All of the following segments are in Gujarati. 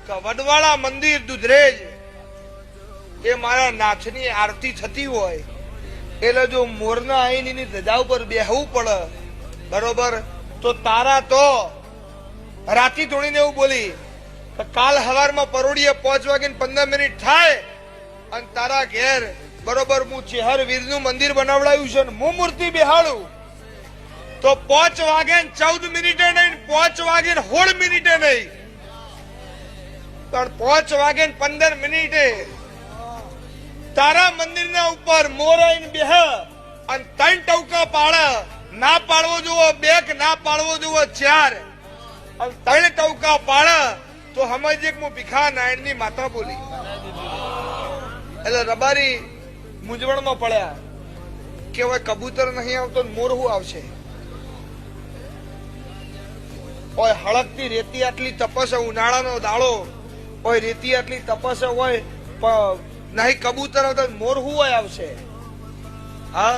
વડવાળા મંદિર દુધરેજ એ મારા નાથની આરતી થતી હોય એટલે જો મોરના આઈની ધજા ઉપર બેહવું પડે બરોબર, તો તારા તો રાતી ધોણીને એવું બોલી કે કાલ સવારમાં પરોડીએ 5 વાગે 15 થાય અને તારા ઘેર બરોબર હું ચેહર વીરનું મંદિર બનાવડાયું છે ને હું મૂર્તિ બેહાડું તો 5 વાગે 14 નહીં, 5 વાગે 16 નહીં, પણ 5 વાગે 15 તારા મંદિરના ઉપર મોર આઈને બેહ અને 3 ટવકા પાડે, ના પાડવો જોવો 2 કે ના પાડવો જોવો 4 અને 3 ટવકા પાડે તો સમજે કે હું ભીખા નારાયણની માતા બોલી. એટલે રબારી મૂંઝવણમાં પડ્યા કે હવે કબૂતર નહીં આવતો મોર શું આવશે? ઓય હળકતી રેતી આટલી તપસે, ઉનાળાનો દાડો ઓય રેતી આટલી તપસે હોય નહીં કબૂતર આવતા મોર શું હોય આવશે? હા,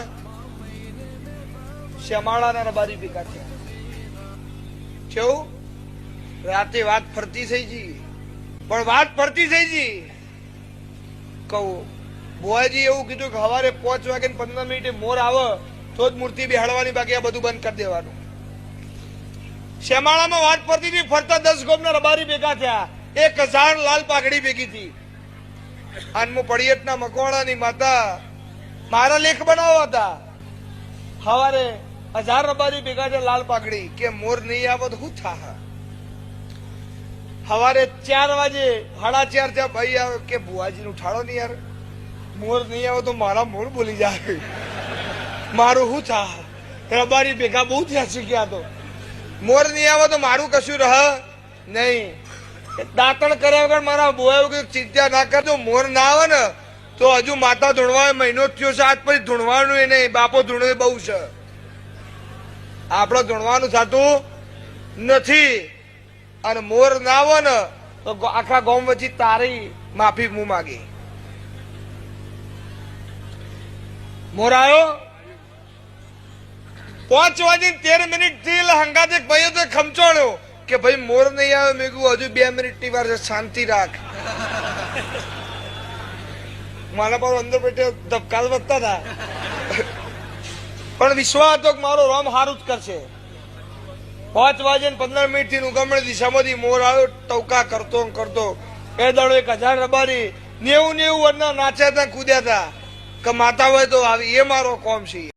શ્યામાળાના રબારી ભેગા થયા. કેવું રાતે વાત ફરતી થઈ ગઈ, પણ વાત ફરતી થઈ ગઈ કહું બુઆજી એવું કીધું કે સવારે 5 વાગે 15 મોર આવે તો જ મૂર્તિ બેહાડવાની, બાકી આ બધું બંધ કરી દેવાનું. શ્યામાળામાં વાત ફરતી હતી, ફરતા 10 ગામના રબારી ભેગા થયા, 1000 લાલ પાઘડી ભેગી હતી. આનમુ પડિયતના મકવાણાની માતા મારા લેખ બનાવવા હતા. સવારે 1000 રબારી ભેગા છે લાલ પાઘડી કે મોર નહીં આવે તો શું થા? સવારે 4 વાગે 4:30 થયા, ભાઈ આવે કે બુઆજી નું ઉઠાડો નહીં યાર, મોર નહીં આવે તો મારા મોર બોલી જાય, મારું શું થા? રબારી ભેગા બહુ થયા શીખ્યા, તો મોર નહીં આવે તો મારું કશું રહ નહીં. દાંતણ કર્યા વગર મારા બોયા ચિંતા ના કરજો, મોર ના આવે ને તો હજુ માતા ધૂણવા મહિનો થયો છે, આજ પછી ધૂણવાનું એ નહીં, બાપો ધૂણવે બહુ છે, આપડે ધૂણવાનું થતું નથી. અને મોર ના આવે ને તો આખા ગામ વચ્ચે તારી માફી મું માગી. મોર આવ્યો 5 વાગે 13 થી હંગાતે ભાઈઓ તો ખમચોણ્યો કે ભાઈ મોર નહીં આવે. મેં કીધું હજુ 2 મિનિટની વાર છે, શાંતિ રાખ. મારા પર અંદર બેઠે ધબકાલ વધતા હતા, પણ વિશ્વાસ હતો કે મારો રામ હારું જ કરશે. 5 વાગે 15 થી ઉગમણી દિશામાંથી મોર આવ્યો, ટવકા કરતો એ દાડો 1000 રબારી 90 વર્ષના નાચ્યા હતા, કૂદ્યા હતા કે માતા હોય તો આવી, એ મારો કોમ છે.